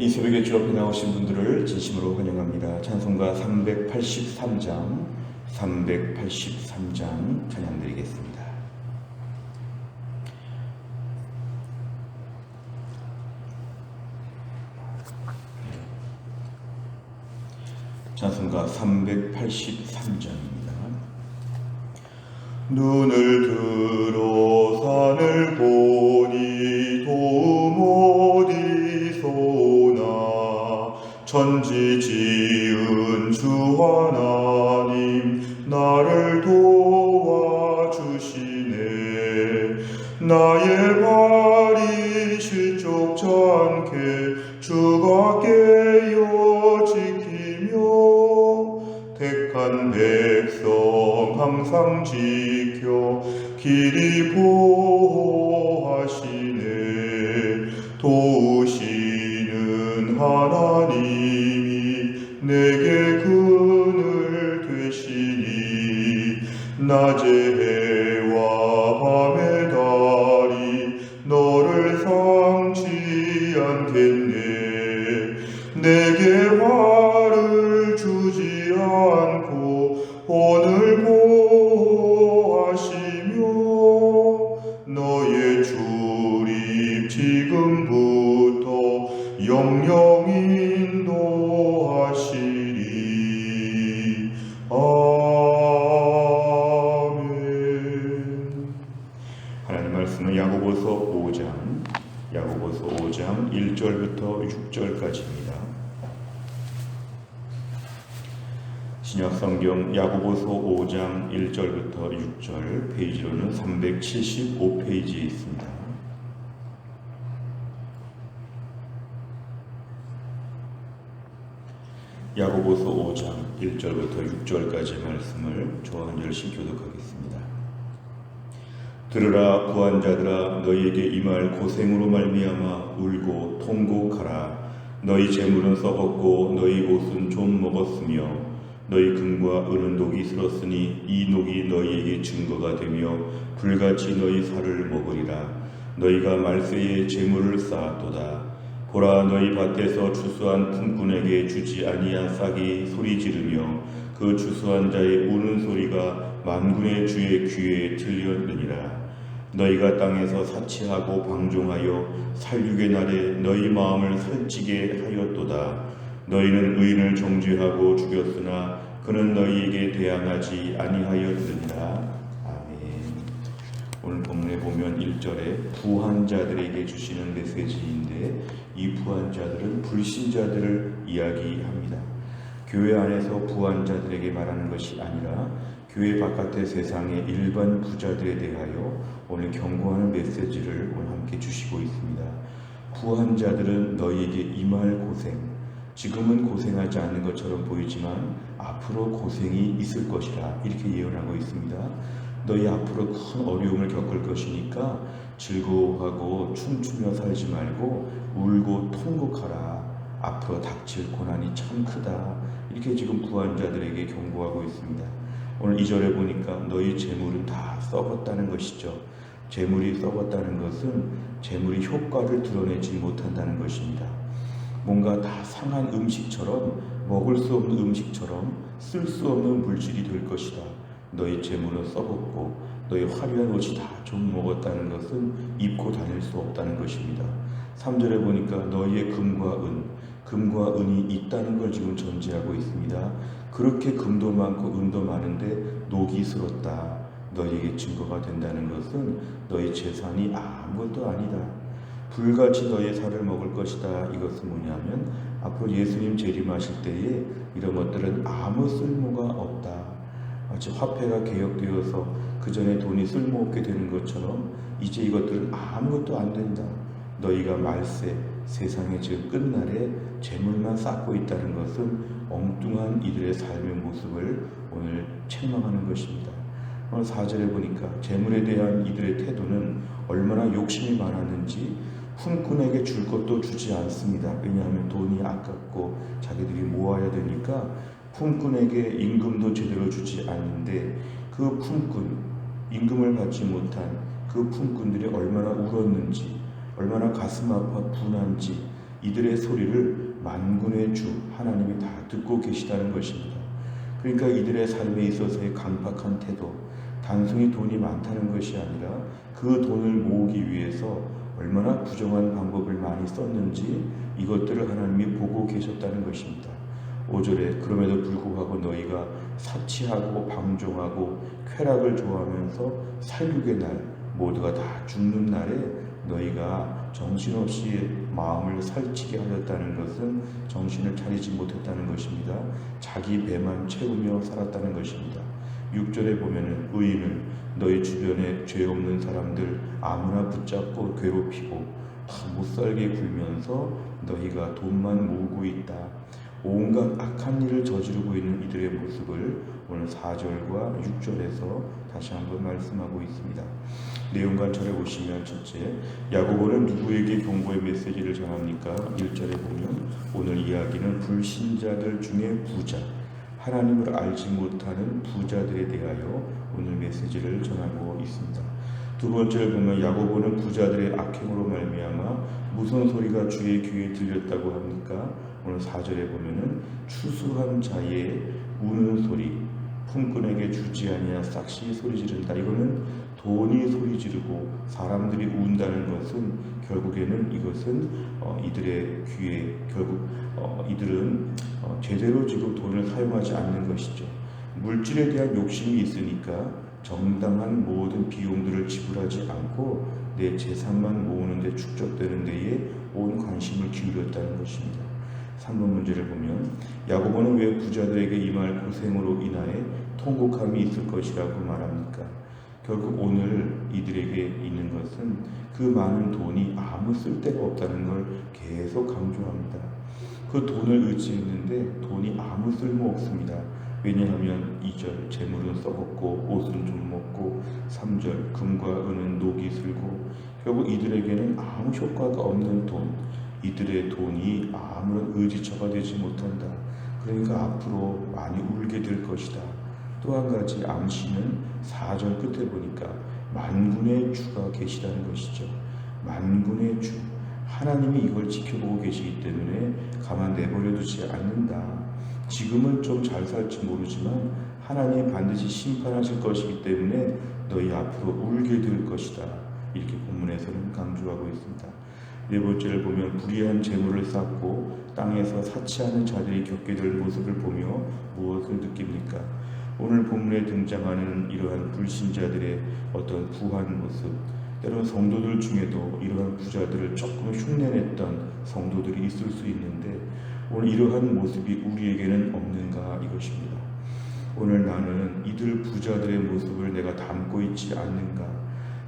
이 새벽에 주 앞에 나오신 분들을 진심으로 환영합니다. 찬송가 383장 찬양드리겠습니다. 찬송가 383장입니다. 눈을 들어 산을 보니 도움 어디서나 천지 지은 주 하나님 나를 도와주시네. 나의 발이 실족지 않게 주가 깨어 지키며 택한 백성 항상 지켜 길이 보호하시네. 도우시는 하나님이 내게 그늘 되시니 낮에 해와 밤에 달이 너를 상치 않겠네. 내게 화를 주지 않고 오늘 보호하시며 너의 출입 지금부터 영영 인도하시리. 아멘. 하나님 말씀은 야고보서 5장 1절부터 6절까지입니다. 신약성경 야고보서 5장 1절부터 6절, 페이지로는 375페이지에 있습니다. 야고보서 5장 1절부터 6절까지의 말씀을 저와 한 절씩 교독하겠습니다. 들으라 부한자들아, 너희에게 임할 고생으로 말미암아 울고 통곡하라. 너희 재물은 썩었고 너희 옷은 좀 먹었으며 너희 금과 은은 녹이 슬었으니 이 녹이 너희에게 증거가 되며 불같이 너희 살을 먹으리라. 너희가 말세에 재물을 쌓았도다. 보라, 너희 밭에서 추수한 품꾼에게 주지 아니한 싹이 소리 지르며 그 추수한 자의 우는 소리가 만군의 주의 귀에 들렸느니라. 너희가 땅에서 사치하고 방종하여 살육의 날에 너희 마음을 살찌게 하였도다. 너희는 의인을 정죄하고 죽였으나 그는 너희에게 대항하지 아니하였느니라. 아멘. 오늘 본문에 보면 1절에 부한자들에게 주시는 메시지인데, 이 부한자들은 불신자들을 이야기합니다. 교회 안에서 부한자들에게 말하는 것이 아니라 교회 바깥의 세상의 일반 부자들에 대하여 오늘 경고하는 메시지를 오늘 함께 주시고 있습니다. 부한자들은 너희에게 임할 고생, 지금은 고생하지 않는 것처럼 보이지만 앞으로 고생이 있을 것이라, 이렇게 예언하고 있습니다. 너희 앞으로 큰 어려움을 겪을 것이니까 즐거워하고 춤추며 살지 말고 울고 통곡하라. 앞으로 닥칠 고난이 참 크다. 이렇게 지금 부한자들에게 경고하고 있습니다. 오늘 2절에 보니까 너희 재물은 다 썩었다는 것이죠. 재물이 썩었다는 것은 재물이 효과를 드러내지 못한다는 것입니다. 뭔가 다 상한 음식처럼, 먹을 수 없는 음식처럼 쓸 수 없는 물질이 될 것이다. 너희 재물은 썩었고 너희 화려한 옷이 다 좀 먹었다는 것은 입고 다닐 수 없다는 것입니다. 3절에 보니까 너희의 금과 은이 있다는 걸 지금 전제하고 있습니다. 그렇게 금도 많고 은도 많은데 녹이 슬었다. 너희에게 증거가 된다는 것은 너희 재산이 아무것도 아니다. 불같이 너희의 살을 먹을 것이다. 이것은 뭐냐면 앞으로 예수님 재림하실 때에 이런 것들은 아무 쓸모가 없다. 마치 화폐가 개혁되어서 그 전에 돈이 쓸모없게 되는 것처럼 이제 이것들은 아무것도 안 된다. 너희가 말세, 세상의 지금 끝날에 재물만 쌓고 있다는 것은 엉뚱한 이들의 삶의 모습을 오늘 책망하는 것입니다. 오늘 4절에 보니까 재물에 대한 이들의 태도는 얼마나 욕심이 많았는지 품꾼에게 줄 것도 주지 않습니다. 왜냐하면 돈이 아깝고 자기들이 모아야 되니까 품꾼에게 임금도 제대로 주지 않는데, 그 품꾼, 임금을 받지 못한 그 품꾼들이 얼마나 울었는지, 얼마나 가슴 아파 분한지 이들의 소리를 만군의 주 하나님이 다 듣고 계시다는 것입니다. 그러니까 이들의 삶에 있어서의 강팍한 태도, 단순히 돈이 많다는 것이 아니라 그 돈을 모으기 위해서 얼마나 부정한 방법을 많이 썼는지 이것들을 하나님이 보고 계셨다는 것입니다. 5절에 그럼에도 불구하고 너희가 사치하고 방종하고 쾌락을 좋아하면서 살육의 날 모두가 다 죽는 날에 너희가 정신없이 마음을 살찌게 하였다는 것은 정신을 차리지 못했다는 것입니다. 자기 배만 채우며 살았다는 것입니다. 6절에 보면은 의인을 너희 주변에 죄 없는 사람들 아무나 붙잡고 괴롭히고 못살게 굴면서 너희가 돈만 모으고 있다. 온갖 악한 일을 저지르고 있는 이들의 모습을 오늘 4절과 6절에서 다시 한번 말씀하고 있습니다. 내용관절에 보시면 첫째, 야고보는 누구에게 경고의 메시지를 전합니까? 1절에 보면 오늘 이야기는 불신자들 중에 부자, 하나님을 알지 못하는 부자들에 대하여 오늘 메시지를 전하고 있습니다. 두 번째를 보면 야고보는 부자들의 악행으로 말미암아 무슨 소리가 주의 귀에 들렸다고 합니까? 오늘 4절에 보면은 추수한 자의 우는 소리, 품꾼에게 주지 아니하 싹시 소리 지른다. 이거는 돈이 소리 지르고 사람들이 운다는 것은 결국에는 이것은 이들의 귀에 결국 이들은 제대로 지금 돈을 사용하지 않는 것이죠. 물질에 대한 욕심이 있으니까 정당한 모든 비용들을 지불하지 않고 내 재산만 모으는 데 축적되는 데에 온 관심을 기울였다는 것입니다. 3번 문제를 보면 야고보는 왜 부자들에게 임할 고생으로 인하여 통곡함이 있을 것이라고 말합니까? 결국 오늘 이들에게 있는 것은 그 많은 돈이 아무 쓸데가 없다는 걸 계속 강조합니다. 그 돈을 의지했는데 돈이 아무 쓸모 없습니다. 왜냐하면 2절 재물은 썩었고 옷은 좀 먹고 3절 금과 은은 녹이 슬고 결국 이들에게는 아무 효과가 없는 돈, 이들의 돈이 아무런 의지처가 되지 못한다. 그러니까 앞으로 많이 울게 될 것이다. 또 한 가지 암시는 4절 끝에 보니까 만군의 주가 계시다는 것이죠. 만군의 주, 하나님이 이걸 지켜보고 계시기 때문에 가만 내버려 두지 않는다. 지금은 좀 잘 살지 모르지만 하나님이 반드시 심판하실 것이기 때문에 너희 앞으로 울게 될 것이다. 이렇게 본문에서는 강조하고 있습니다. 네 번째를 보면 불의한 재물을 쌓고 땅에서 사치하는 자들이 겪게 될 모습을 보며 무엇을 느낍니까? 오늘 본문에 등장하는 이러한 불신자들의 어떤 부한 모습, 때로는 성도들 중에도 이러한 부자들을 조금 흉내냈던 성도들이 있을 수 있는데 오늘 이러한 모습이 우리에게는 없는가 이것입니다. 오늘 나는 이들 부자들의 모습을 내가 담고 있지 않는가?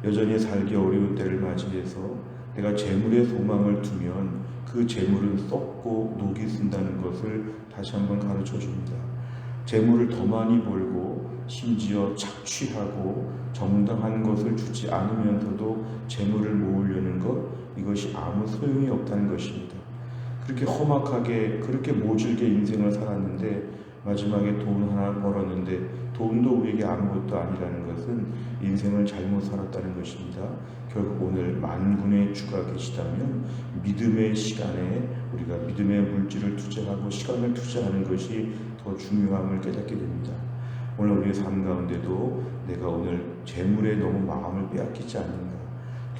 여전히 살기 어려운 때를 맞이해서 내가 재물에 소망을 두면 그 재물은 썩고 녹이 쓴다는 것을 다시 한번 가르쳐 줍니다. 재물을 더 많이 벌고 심지어 착취하고 정당한 것을 주지 않으면서도 재물을 모으려는 것, 이것이 아무 소용이 없다는 것입니다. 그렇게 험악하게 그렇게 모질게 인생을 살았는데 마지막에 돈 하나 벌었는데 돈도 우리에게 아무것도 아니라는 것은 인생을 잘못 살았다는 것입니다. 결국 오늘 만군의 주가 계시다면 믿음의 시간에 우리가 믿음의 물질을 투자하고 시간을 투자하는 것이 더 중요함을 깨닫게 됩니다. 오늘 우리의 삶 가운데도 내가 오늘 재물에 너무 마음을 빼앗기지 않는가?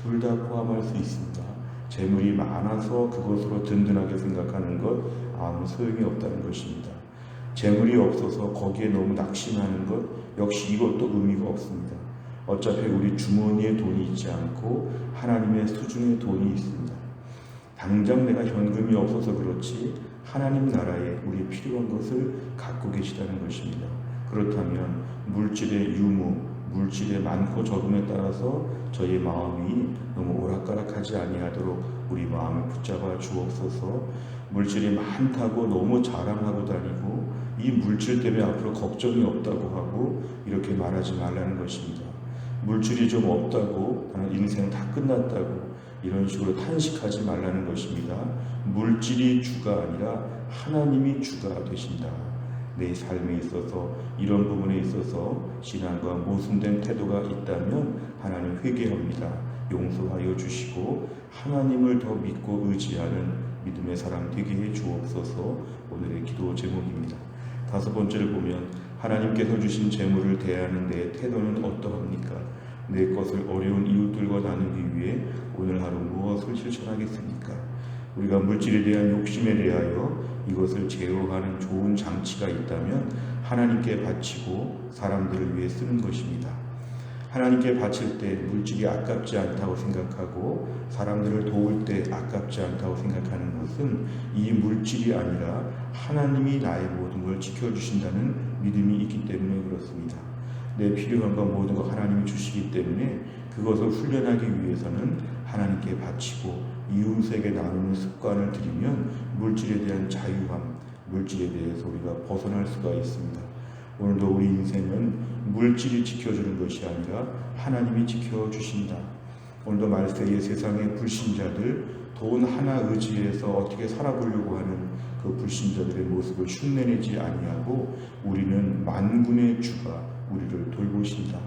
둘 다 포함할 수 있습니다. 재물이 많아서 그것으로 든든하게 생각하는 것 아무 소용이 없다는 것입니다. 재물이 없어서 거기에 너무 낙심하는 것 역시 이것도 의미가 없습니다. 어차피 우리 주머니에 돈이 있지 않고 하나님의 수중에 돈이 있습니다. 당장 내가 현금이 없어서 그렇지 하나님 나라에 우리 필요한 것을 갖고 계시다는 것입니다. 그렇다면 물질의 유무, 물질의 많고 적음에 따라서 저희 마음이 너무 오락가락하지 아니하도록 우리 마음을 붙잡아 주옵소서. 물질이 많다고 너무 자랑하고 다니고 이 물질 때문에 앞으로 걱정이 없다고 하고 이렇게 말하지 말라는 것입니다. 물질이 좀 없다고 나는 인생 다 끝났다고 이런 식으로 탄식하지 말라는 것입니다. 물질이 주가 아니라 하나님이 주가 되신다. 내 삶에 있어서 이런 부분에 있어서 신앙과 모순된 태도가 있다면 하나님 회개합니다. 용서하여 주시고 하나님을 더 믿고 의지하는 믿음의 사람 되게 해 주옵소서. 오늘의 기도 제목입니다. 다섯 번째를 보면 하나님께서 주신 재물을 대하는 내 태도는 어떠합니까? 내 것을 어려운 이웃들과 나누기 위해 오늘 하루 무엇을 실천하겠습니까? 우리가 물질에 대한 욕심에 대하여 이것을 제어하는 좋은 장치가 있다면 하나님께 바치고 사람들을 위해 쓰는 것입니다. 하나님께 바칠 때 물질이 아깝지 않다고 생각하고 사람들을 도울 때 아깝지 않다고 생각하는 것은 이 물질이 아니라 하나님이 나의 모든 걸 지켜주신다는 믿음이 있기 때문에 그렇습니다. 내 필요한 것 모든 것 하나님이 주시기 때문에 그것을 훈련하기 위해서는 하나님께 바치고 이웃에게 나누는 습관을 들이면 물질에 대한 자유함, 물질에 대해서 우리가 벗어날 수가 있습니다. 오늘도 우리 인생은 물질이 지켜주는 것이 아니라 하나님이 지켜주신다. 오늘도 말세의 세상의 불신자들, 돈 하나 의지해서 어떻게 살아보려고 하는 그 불신자들의 모습을 흉내내지 아니하고 우리는 만군의 주가 우리를 돌보신다.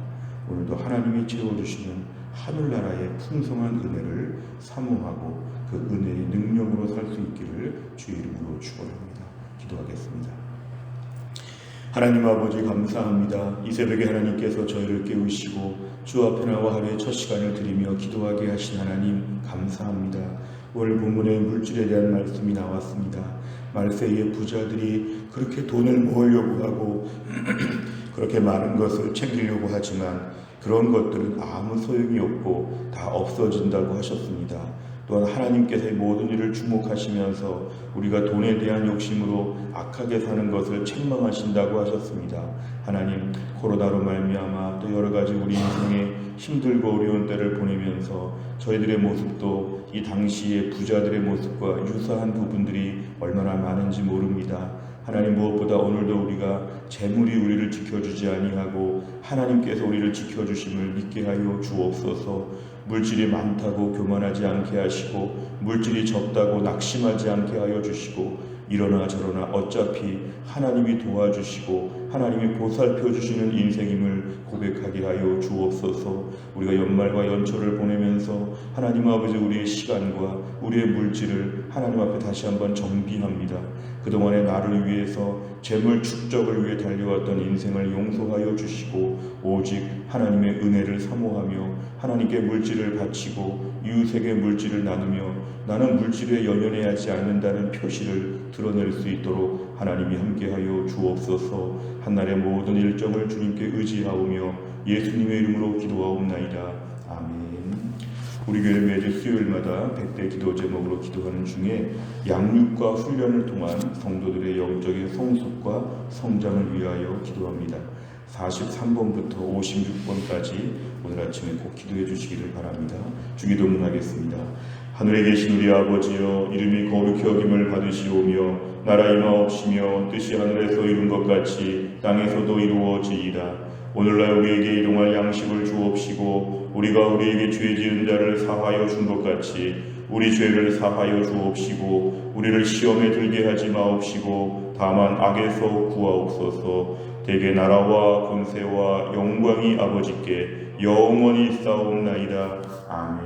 오늘도 하나님이 채워주시는 하늘나라의 풍성한 은혜를 사모하고 그 은혜의 능력으로 살 수 있기를 주의 이름으로 축원합니다. 기도하겠습니다. 하나님 아버지 감사합니다. 이 새벽에 하나님께서 저희를 깨우시고 주 앞에 나와 하루의 첫 시간을 드리며 기도하게 하신 하나님 감사합니다. 오늘 본문에 물질에 대한 말씀이 나왔습니다. 말세의 부자들이 그렇게 돈을 모으려고 하고 그렇게 많은 것을 챙기려고 하지만 그런 것들은 아무 소용이 없고 다 없어진다고 하셨습니다. 또한 하나님께서의 모든 일을 주목하시면서 우리가 돈에 대한 욕심으로 악하게 사는 것을 책망하신다고 하셨습니다. 하나님, 코로나로 말미암아 또 여러 가지 우리 인생에 힘들고 어려운 때를 보내면서 저희들의 모습도 이 당시의 부자들의 모습과 유사한 부분들이 얼마나 많은지 모릅니다. 하나님, 무엇보다 오늘도 우리가 재물이 우리를 지켜주지 아니하고 하나님께서 우리를 지켜주심을 믿게 하여 주옵소서. 물질이 많다고 교만하지 않게 하시고 물질이 적다고 낙심하지 않게 하여 주시고 이러나 저러나 어차피 하나님이 도와주시고 하나님이 보살펴 주시는 인생임을 고백하게 하여 주옵소서. 우리가 연말과 연초를 보내면서 하나님 아버지 우리의 시간과 우리의 물질을 하나님 앞에 다시 한번 정비합니다. 그동안의 나를 위해서 재물 축적을 위해 달려왔던 인생을 용서하여 주시고 오직 하나님의 은혜를 사모하며 하나님께 물질을 바치고 이웃에게 물질을 나누며 나는 물질에 연연해하지 않는다는 표시를 드러낼 수 있도록 하나님이 함께하여 주옵소서. 한날의 모든 일정을 주님께 의지하오며 예수님의 이름으로 기도하옵나이다. 아멘. 우리 교회 매주 수요일마다 100대 기도 제목으로 기도하는 중에 양육과 훈련을 통한 성도들의 영적인 성숙과 성장을 위하여 기도합니다. 43번부터 56번까지 오늘 아침에 꼭 기도해 주시기를 바랍니다. 주기도문 하겠습니다. 하늘에 계신 우리 아버지여, 이름이 거룩히 여김을 받으시오며 나라 임하옵시며 뜻이 하늘에서 이룬 것 같이 땅에서도 이루어지이다. 오늘날 우리에게 일용할 양식을 주옵시고 우리가 우리에게 죄 지은 자를 사하여 준 것 같이 우리 죄를 사하여 주옵시고 우리를 시험에 들게 하지 마옵시고 다만 악에서 구하옵소서. 대개 나라와 권세와 영광이 아버지께 영원히 있사옵나이다. 아멘.